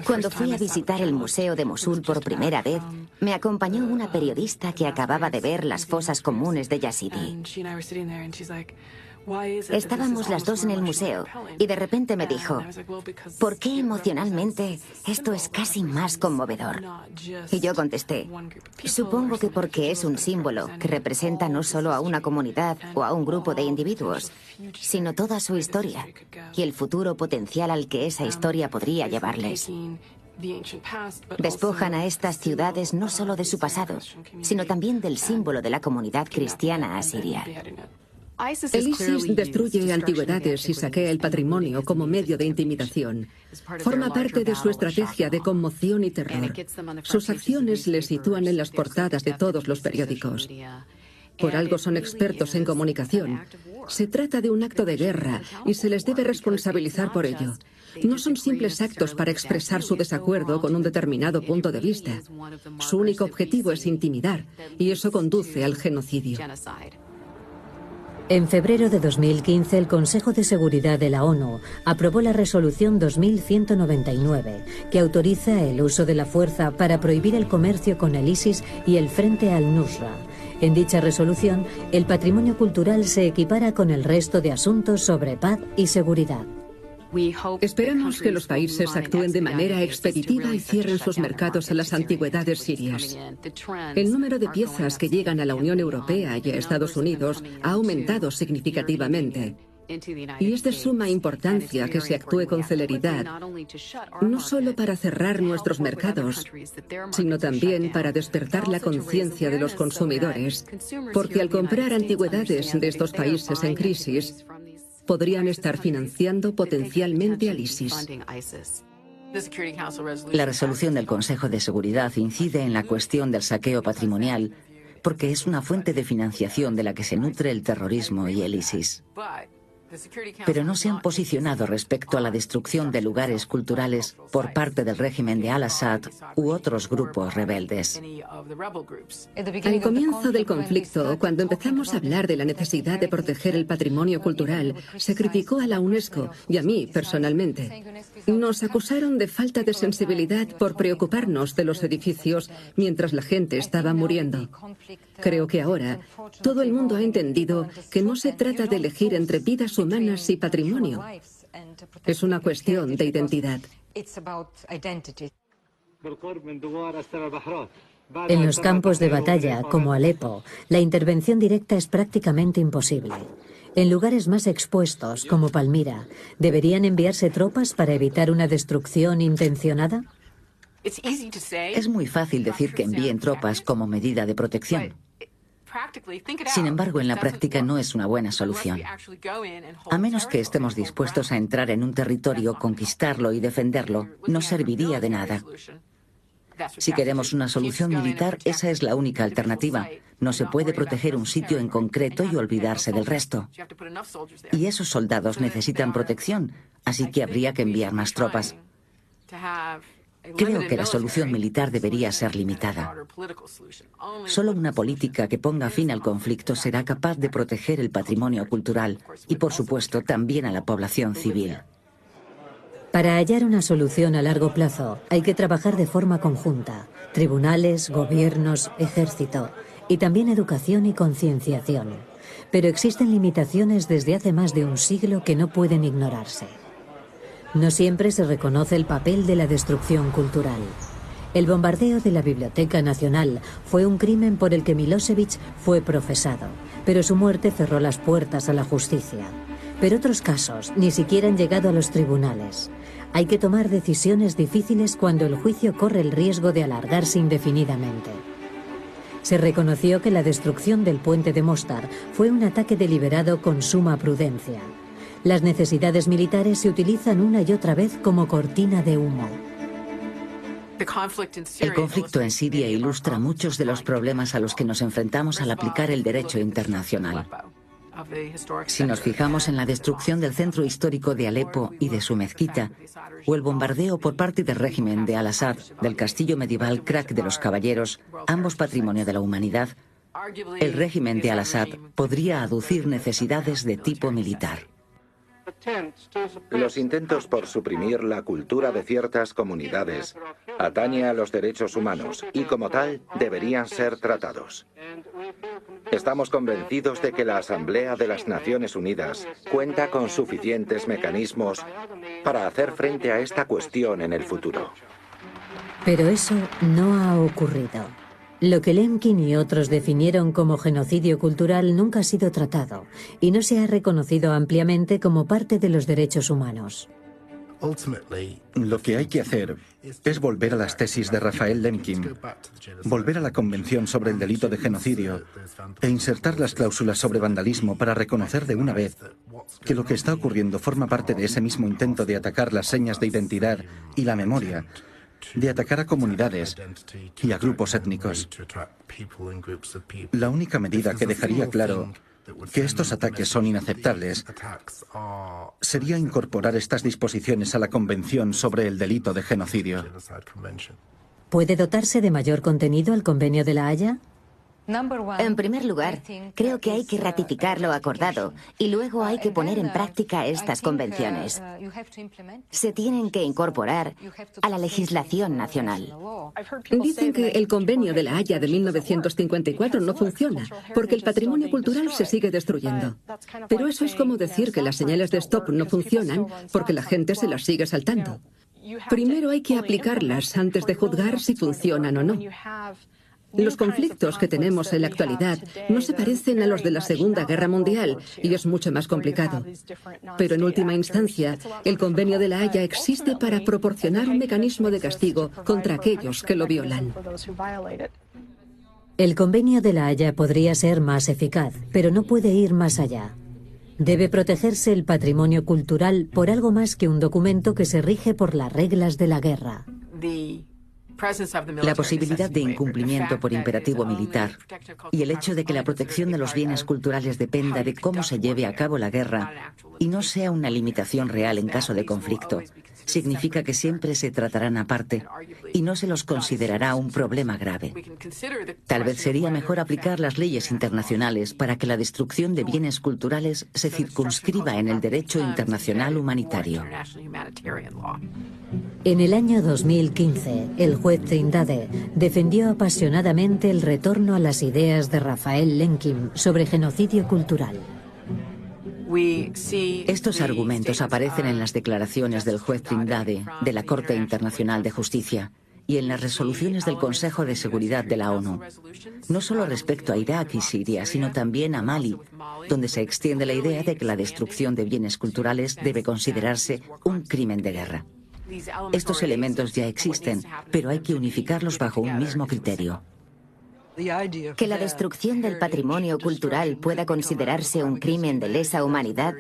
Cuando fui a visitar el Museo de Mosul por primera vez, me acompañó una periodista que acababa de ver las fosas comunes de Yazidi. Estábamos las dos en el museo y de repente me dijo, ¿por qué emocionalmente esto es casi más conmovedor? Y yo contesté, supongo que porque es un símbolo que representa no solo a una comunidad o a un grupo de individuos, sino toda su historia y el futuro potencial al que esa historia podría llevarles. Despojan a estas ciudades no solo de su pasado, sino también del símbolo de la comunidad cristiana asiria. El ISIS destruye antigüedades y saquea el patrimonio como medio de intimidación. Forma parte de su estrategia de conmoción y terror. Sus acciones les sitúan en las portadas de todos los periódicos. Por algo son expertos en comunicación. Se trata de un acto de guerra y se les debe responsabilizar por ello. no son simples actos para expresar su desacuerdo con un determinado punto de vista. Su único objetivo es intimidar, y eso conduce al genocidio. En febrero de 2015, el Consejo de Seguridad de la ONU aprobó la Resolución 2199, que autoriza el uso de la fuerza para prohibir el comercio con el ISIS y el Frente al-Nusra. En dicha resolución, el patrimonio cultural se equipara con el resto de asuntos sobre paz y seguridad. Esperamos que los países actúen de manera expeditiva y cierren sus mercados a las antigüedades sirias. El número de piezas que llegan a la Unión Europea y a Estados Unidos ha aumentado significativamente. Y es de suma importancia que se actúe con celeridad, no solo para cerrar nuestros mercados, sino también para despertar la conciencia de los consumidores, porque al comprar antigüedades de estos países en crisis, podrían estar financiando potencialmente al ISIS. La resolución del Consejo de Seguridad incide en la cuestión del saqueo patrimonial porque es una fuente de financiación de la que se nutre el terrorismo y el ISIS. Pero no se han posicionado respecto a la destrucción de lugares culturales por parte del régimen de Al-Assad u otros grupos rebeldes. Al comienzo del conflicto, cuando empezamos a hablar de la necesidad de proteger el patrimonio cultural, se criticó a la UNESCO y a mí personalmente. Nos acusaron de falta de sensibilidad por preocuparnos de los edificios mientras la gente estaba muriendo. Creo que ahora todo el mundo ha entendido que no se trata de elegir entre vidas humanas y patrimonio. Es una cuestión de identidad. En los campos de batalla, como Alepo, la intervención directa es prácticamente imposible. En lugares más expuestos, como Palmira, ¿deberían enviarse tropas para evitar una destrucción intencionada? Es muy fácil decir que envíen tropas como medida de protección. Sin embargo, en la práctica no es una buena solución. A menos que estemos dispuestos a entrar en un territorio, conquistarlo y defenderlo, no serviría de nada. Si queremos una solución militar, esa es la única alternativa. No se puede proteger un sitio en concreto y olvidarse del resto. Y esos soldados necesitan protección, así que habría que enviar más tropas. Creo que la solución militar debería ser limitada. Solo una política que ponga fin al conflicto será capaz de proteger el patrimonio cultural y, por supuesto, también a la población civil. Para hallar una solución a largo plazo hay que trabajar de forma conjunta. Tribunales, gobiernos, ejército y también educación y concienciación. Pero existen limitaciones desde hace más de un siglo que no pueden ignorarse. No siempre se reconoce el papel de la destrucción cultural. El bombardeo de la Biblioteca Nacional fue un crimen por el que Milosevic fue procesado, pero su muerte cerró las puertas a la justicia. Pero otros casos ni siquiera han llegado a los tribunales. Hay que tomar decisiones difíciles cuando el juicio corre el riesgo de alargarse indefinidamente. Se reconoció que la destrucción del puente de Mostar fue un ataque deliberado con suma prudencia. Las necesidades militares se utilizan una y otra vez como cortina de humo. El conflicto en Siria ilustra muchos de los problemas a los que nos enfrentamos al aplicar el derecho internacional. Si nos fijamos en la destrucción del centro histórico de Alepo y de su mezquita, o el bombardeo por parte del régimen de Al-Assad del castillo medieval Krak de los Caballeros, ambos patrimonio de la humanidad, el régimen de Al-Assad podría aducir necesidades de tipo militar. Los intentos por suprimir la cultura de ciertas comunidades atañe a los derechos humanos y, como tal, deberían ser tratados. Estamos convencidos de que la Asamblea de las Naciones Unidas cuenta con suficientes mecanismos para hacer frente a esta cuestión en el futuro. Pero eso no ha ocurrido. Lo que Lemkin y otros definieron como genocidio cultural nunca ha sido tratado y no se ha reconocido ampliamente como parte de los derechos humanos. Lo que hay que hacer es volver a las tesis de Raphael Lemkin, volver a la Convención sobre el delito de genocidio e insertar las cláusulas sobre vandalismo para reconocer de una vez que lo que está ocurriendo forma parte de ese mismo intento de atacar las señas de identidad y la memoria, de atacar a comunidades y a grupos étnicos. La única medida que dejaría claro que estos ataques son inaceptables sería incorporar estas disposiciones a la Convención sobre el delito de genocidio. ¿Puede dotarse de mayor contenido el Convenio de La Haya? En primer lugar, creo que hay que ratificar lo acordado y luego hay que poner en práctica estas convenciones. Se tienen que incorporar a la legislación nacional. Dicen que el Convenio de La Haya de 1954 no funciona porque el patrimonio cultural se sigue destruyendo. Pero eso es como decir que las señales de stop no funcionan porque la gente se las sigue saltando. Primero hay que aplicarlas antes de juzgar si funcionan o no. Los conflictos que tenemos en la actualidad no se parecen a los de la Segunda Guerra Mundial y es mucho más complicado. Pero en última instancia, el Convenio de La Haya existe para proporcionar un mecanismo de castigo contra aquellos que lo violan. El Convenio de La Haya podría ser más eficaz, pero no puede ir más allá. Debe protegerse el patrimonio cultural por algo más que un documento que se rige por las reglas de la guerra. La posibilidad de incumplimiento por imperativo militar y el hecho de que la protección de los bienes culturales dependa de cómo se lleve a cabo la guerra y no sea una limitación real en caso de conflicto, significa que siempre se tratarán aparte y no se los considerará un problema grave. Tal vez sería mejor aplicar las leyes internacionales para que la destrucción de bienes culturales se circunscriba en el derecho internacional humanitario. En el año 2015, el juez Trindade defendió apasionadamente el retorno a las ideas de Raphael Lemkin sobre genocidio cultural. Estos argumentos aparecen en las declaraciones del juez Trindade de la Corte Internacional de Justicia y en las resoluciones del Consejo de Seguridad de la ONU, no solo respecto a Irak y Siria, sino también a Mali, donde se extiende la idea de que la destrucción de bienes culturales debe considerarse un crimen de guerra. Estos elementos ya existen, pero hay que unificarlos bajo un mismo criterio. Que la destrucción del patrimonio cultural pueda considerarse un crimen de lesa humanidad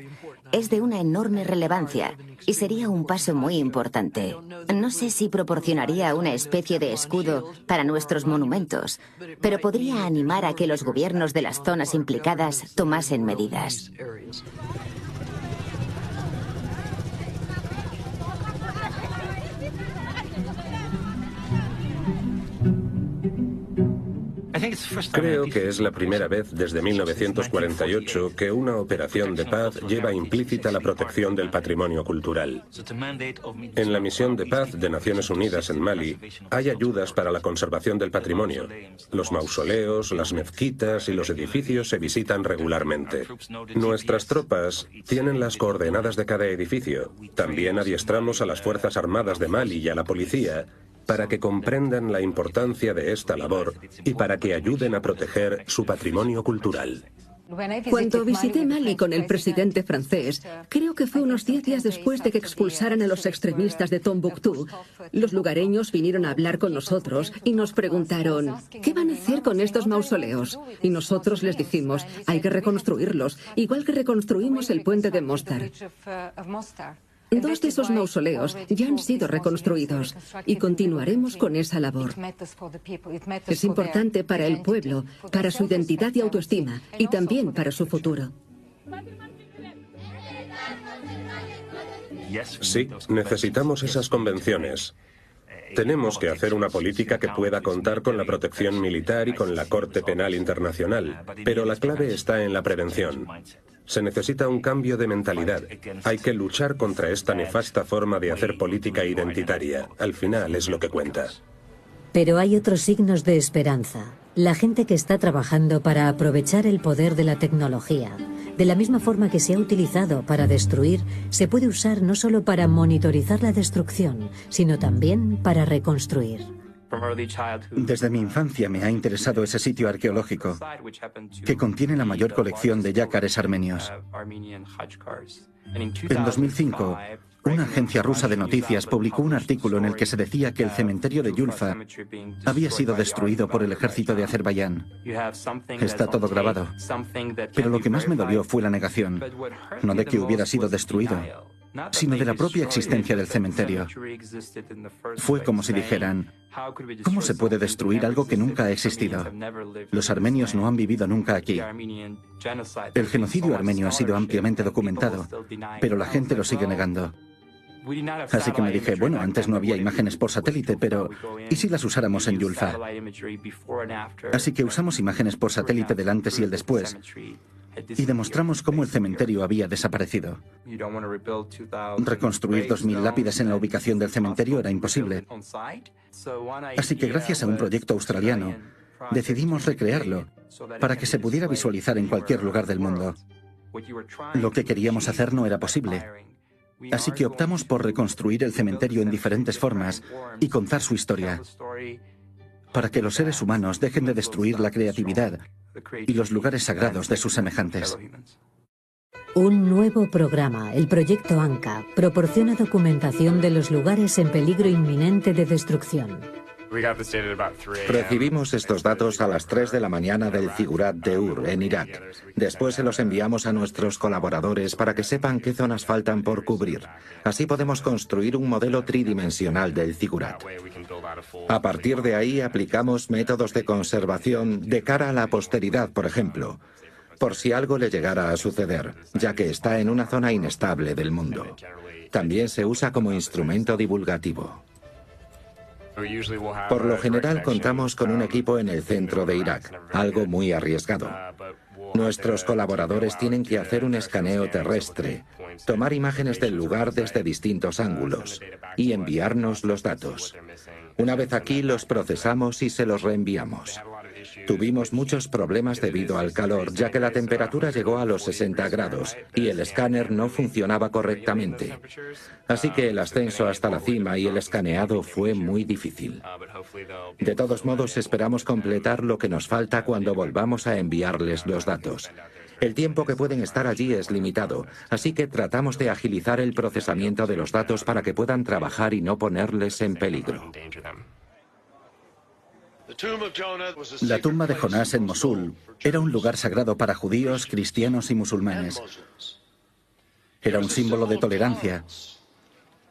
es de una enorme relevancia y sería un paso muy importante. No sé si proporcionaría una especie de escudo para nuestros monumentos, pero podría animar a que los gobiernos de las zonas implicadas tomasen medidas. Creo que es la primera vez desde 1948 que una operación de paz lleva implícita la protección del patrimonio cultural. En la misión de paz de Naciones Unidas en Mali hay ayudas para la conservación del patrimonio. Los mausoleos, las mezquitas y los edificios se visitan regularmente. Nuestras tropas tienen las coordenadas de cada edificio. También adiestramos a las Fuerzas Armadas de Mali y a la policía para que comprendan la importancia de esta labor y para que ayuden a proteger su patrimonio cultural. Cuando visité Mali con el presidente francés, creo que fue unos 10 días después de que expulsaran a los extremistas de Tombuctú, los lugareños vinieron a hablar con nosotros y nos preguntaron, ¿qué van a hacer con estos mausoleos? Y nosotros les dijimos, hay que reconstruirlos, igual que reconstruimos el puente de Mostar. 2 de esos mausoleos ya han sido reconstruidos y continuaremos con esa labor. Es importante para el pueblo, para su identidad y autoestima, y también para su futuro. Sí, necesitamos esas convenciones. Tenemos que hacer una política que pueda contar con la protección militar y con la Corte Penal Internacional, pero la clave está en la prevención. Se necesita un cambio de mentalidad. Hay que luchar contra esta nefasta forma de hacer política identitaria. Al final es lo que cuenta. Pero hay otros signos de esperanza. La gente que está trabajando para aprovechar el poder de la tecnología. De la misma forma que se ha utilizado para destruir, se puede usar no solo para monitorizar la destrucción, sino también para reconstruir. Desde mi infancia me ha interesado ese sitio arqueológico que contiene la mayor colección de yácares armenios. En 2005, una agencia rusa de noticias publicó un artículo en el que se decía que el cementerio de Yulfa había sido destruido por el ejército de Azerbaiyán. Está todo grabado. Pero lo que más me dolió fue la negación, no de que hubiera sido destruido, sino de la propia existencia del cementerio. Fue como si dijeran, ¿cómo se puede destruir algo que nunca ha existido? Los armenios no han vivido nunca aquí. El genocidio armenio ha sido ampliamente documentado, pero la gente lo sigue negando. Así que me dije, bueno, antes no había imágenes por satélite, pero ¿y si las usáramos en Yulfa? Así que usamos imágenes por satélite del antes y el después, y demostramos cómo el cementerio había desaparecido. Reconstruir 2000 lápidas en la ubicación del cementerio era imposible. Así que gracias a un proyecto australiano, decidimos recrearlo para que se pudiera visualizar en cualquier lugar del mundo. Lo que queríamos hacer no era posible. Así que optamos por reconstruir el cementerio en diferentes formas y contar su historia, para que los seres humanos dejen de destruir la creatividad y los lugares sagrados de sus semejantes. Un nuevo programa, el Proyecto Anka, proporciona documentación de los lugares en peligro inminente de destrucción. Recibimos estos datos a las 3 de la mañana del Zigurat de Ur, en Irak. Después se los enviamos a nuestros colaboradores para que sepan qué zonas faltan por cubrir. Así podemos construir un modelo tridimensional del Zigurat. A partir de ahí aplicamos métodos de conservación de cara a la posteridad, por ejemplo, por si algo le llegara a suceder, ya que está en una zona inestable del mundo. También se usa como instrumento divulgativo. Por lo general contamos con un equipo en el centro de Irak, algo muy arriesgado. Nuestros colaboradores tienen que hacer un escaneo terrestre, tomar imágenes del lugar desde distintos ángulos y enviarnos los datos. Una vez aquí los procesamos y se los reenviamos. Tuvimos muchos problemas debido al calor, ya que la temperatura llegó a los 60 grados y el escáner no funcionaba correctamente. Así que el ascenso hasta la cima y el escaneado fue muy difícil. De todos modos, esperamos completar lo que nos falta cuando volvamos a enviarles los datos. El tiempo que pueden estar allí es limitado, así que tratamos de agilizar el procesamiento de los datos para que puedan trabajar y no ponerles en peligro. La tumba de Jonás en Mosul era un lugar sagrado para judíos, cristianos y musulmanes. Era un símbolo de tolerancia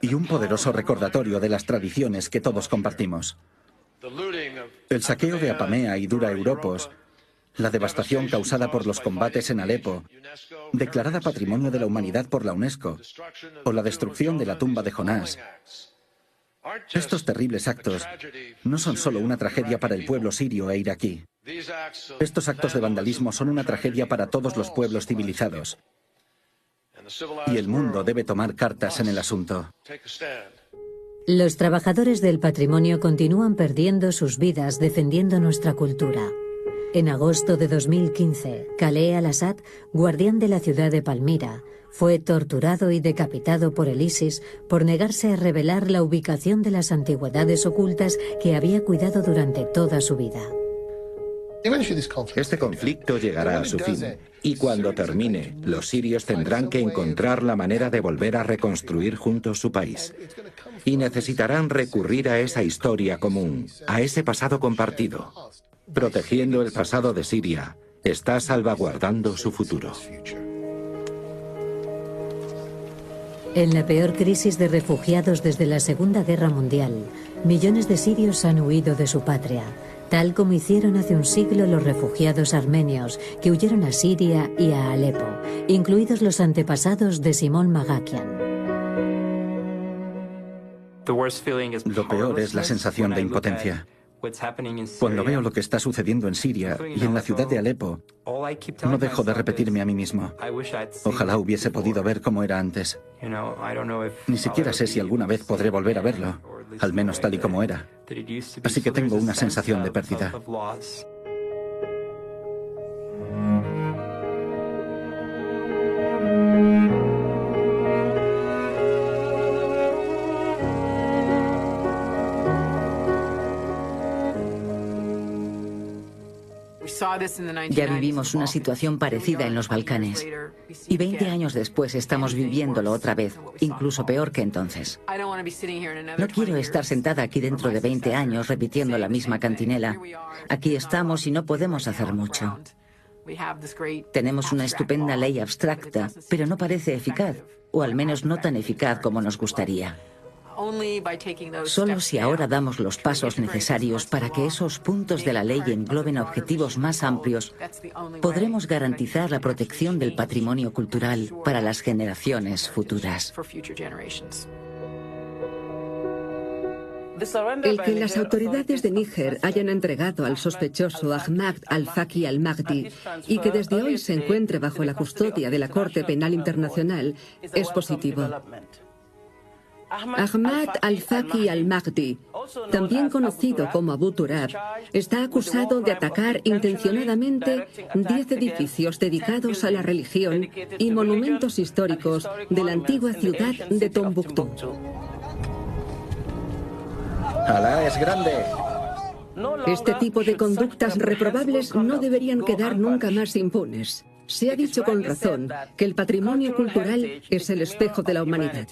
y un poderoso recordatorio de las tradiciones que todos compartimos. El saqueo de Apamea y Dura Europos, la devastación causada por los combates en Alepo, declarada Patrimonio de la Humanidad por la UNESCO, o la destrucción de la tumba de Jonás. Estos terribles actos no son solo una tragedia para el pueblo sirio e iraquí. Estos actos de vandalismo son una tragedia para todos los pueblos civilizados. Y el mundo debe tomar cartas en el asunto. Los trabajadores del patrimonio continúan perdiendo sus vidas defendiendo nuestra cultura. En agosto de 2015, Khaled al-Assad, guardián de la ciudad de Palmira, fue torturado y decapitado por el ISIS por negarse a revelar la ubicación de las antigüedades ocultas que había cuidado durante toda su vida. Este conflicto llegará a su fin, y cuando termine, los sirios tendrán que encontrar la manera de volver a reconstruir juntos su país. Y necesitarán recurrir a esa historia común, a ese pasado compartido. Protegiendo el pasado de Siria, está salvaguardando su futuro. En la peor crisis de refugiados desde la Segunda Guerra Mundial, millones de sirios han huido de su patria, tal como hicieron hace un siglo los refugiados armenios que huyeron a Siria y a Alepo, incluidos los antepasados de Simón Magakian. Lo peor es la sensación de impotencia. Cuando veo lo que está sucediendo en Siria y en la ciudad de Alepo, no dejo de repetirme a mí mismo: ojalá hubiese podido ver cómo era antes. Ni siquiera sé si alguna vez podré volver a verlo, al menos tal y como era. Así que tengo una sensación de pérdida. Ya vivimos una situación parecida en los Balcanes. Y 20 años después estamos viviéndolo otra vez, incluso peor que entonces. No quiero estar sentada aquí dentro de 20 años repitiendo la misma cantinela. Aquí estamos y no podemos hacer mucho. Tenemos una estupenda ley abstracta, pero no parece eficaz, o al menos no tan eficaz como nos gustaría. Solo si ahora damos los pasos necesarios para que esos puntos de la ley engloben objetivos más amplios, podremos garantizar la protección del patrimonio cultural para las generaciones futuras. El que las autoridades de Níger hayan entregado al sospechoso Ahmad al-Faqi al-Mahdi y que desde hoy se encuentre bajo la custodia de la Corte Penal Internacional es positivo. Ahmad al-Faqi al-Mahdi, también conocido como Abu Turab, está acusado de atacar intencionadamente 10 edificios dedicados a la religión y monumentos históricos de la antigua ciudad de Tombuctú. ¡Alá es grande! Este tipo de conductas reprobables no deberían quedar nunca más impunes. Se ha dicho con razón que el patrimonio cultural es el espejo de la humanidad.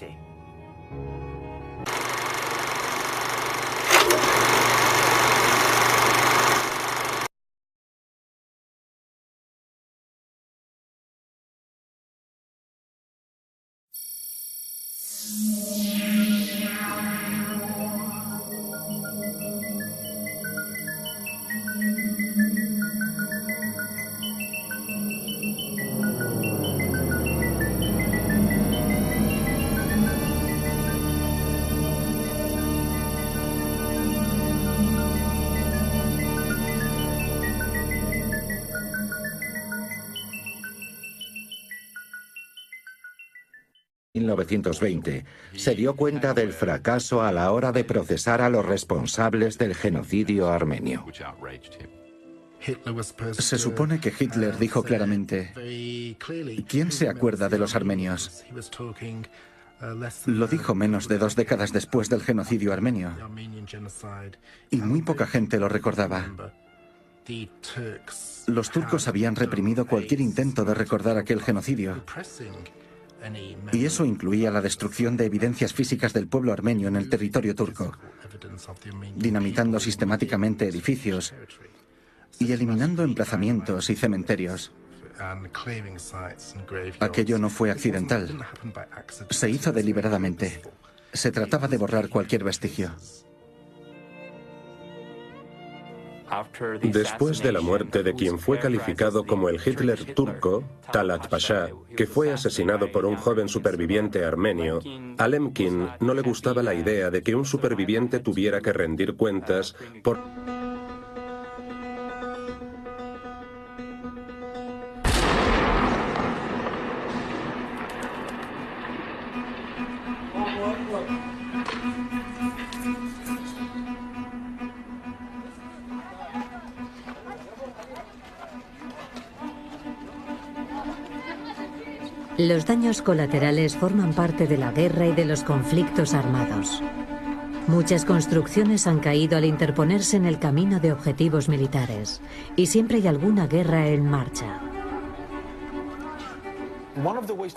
En 1920, se dio cuenta del fracaso a la hora de procesar a los responsables del genocidio armenio. Se supone que Hitler dijo claramente: ¿quién se acuerda de los armenios? Lo dijo menos de 2 décadas después del genocidio armenio, y muy poca gente lo recordaba. Los turcos habían reprimido cualquier intento de recordar aquel genocidio, y eso incluía la destrucción de evidencias físicas del pueblo armenio en el territorio turco, dinamitando sistemáticamente edificios y eliminando emplazamientos y cementerios. Aquello no fue accidental. Se hizo deliberadamente. Se trataba de borrar cualquier vestigio. Después de la muerte de quien fue calificado como el Hitler turco, Talat Pasha, que fue asesinado por un joven superviviente armenio, a Lemkin no le gustaba la idea de que un superviviente tuviera que rendir cuentas por... Los daños colaterales forman parte de la guerra y de los conflictos armados. Muchas construcciones han caído al interponerse en el camino de objetivos militares, y siempre hay alguna guerra en marcha.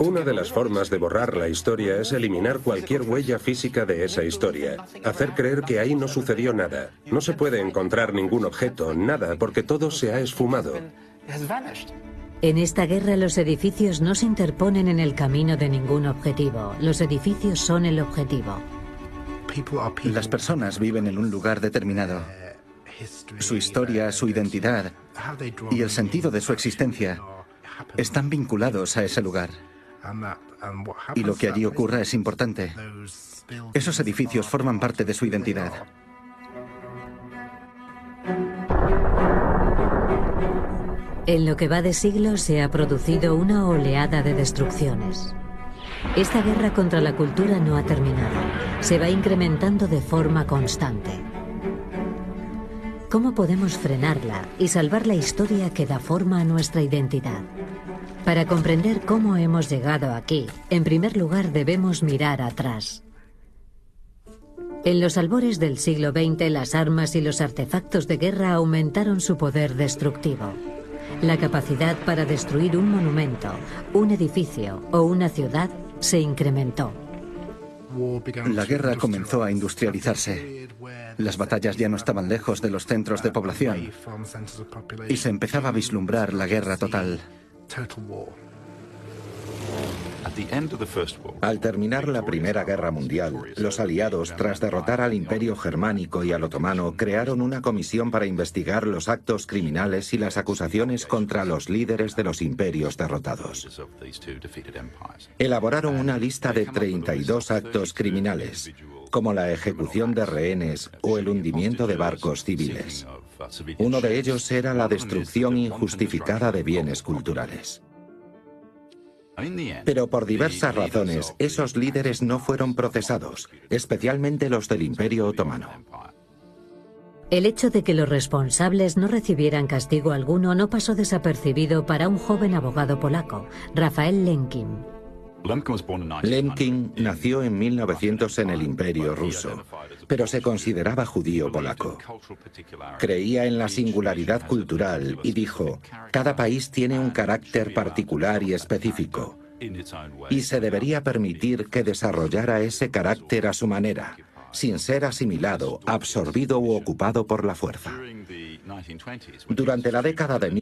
Una de las formas de borrar la historia es eliminar cualquier huella física de esa historia. Hacer creer que ahí no sucedió nada. No se puede encontrar ningún objeto, nada, porque todo se ha esfumado. En esta guerra los edificios no se interponen en el camino de ningún objetivo. Los edificios son el objetivo. Las personas viven en un lugar determinado. Su historia, su identidad y el sentido de su existencia están vinculados a ese lugar. Y lo que allí ocurra es importante. Esos edificios forman parte de su identidad. En lo que va de siglo se ha producido una oleada de destrucciones. Esta guerra contra la cultura no ha terminado. Se va incrementando de forma constante. ¿Cómo podemos frenarla y salvar la historia que da forma a nuestra identidad? Para comprender cómo hemos llegado aquí, en primer lugar debemos mirar atrás. En los albores del siglo XX, las armas y los artefactos de guerra aumentaron su poder destructivo. La capacidad para destruir un monumento, un edificio o una ciudad se incrementó. La guerra comenzó a industrializarse. Las batallas ya no estaban lejos de los centros de población y se empezaba a vislumbrar la guerra total. Al terminar la Primera Guerra Mundial, los aliados, tras derrotar al Imperio Germánico y al otomano, crearon una comisión para investigar los actos criminales y las acusaciones contra los líderes de los imperios derrotados. Elaboraron una lista de 32 actos criminales, como la ejecución de rehenes o el hundimiento de barcos civiles. Uno de ellos era la destrucción injustificada de bienes culturales. Pero por diversas razones, esos líderes no fueron procesados, especialmente los del Imperio Otomano. El hecho de que los responsables no recibieran castigo alguno no pasó desapercibido para un joven abogado polaco, Rafael Lemkin. Lemkin nació en 1900 en el Imperio ruso, pero se consideraba judío polaco. Creía en la singularidad cultural y dijo, cada país tiene un carácter particular y específico, y se debería permitir que desarrollara ese carácter a su manera, sin ser asimilado, absorbido u ocupado por la fuerza. Durante la década de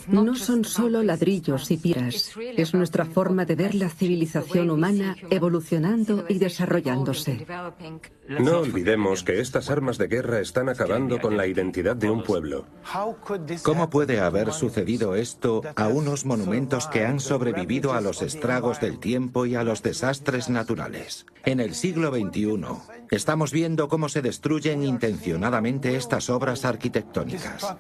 No son solo ladrillos y piedras, es nuestra forma de ver la civilización humana evolucionando y desarrollándose. No olvidemos que estas armas de guerra están acabando con la identidad de un pueblo. ¿Cómo puede haber sucedido esto a unos monumentos que han sobrevivido a los estragos del tiempo y a los desastres naturales? En el siglo XXI, estamos viendo cómo se destruyen intencionadamente estas obras arquitectónicas.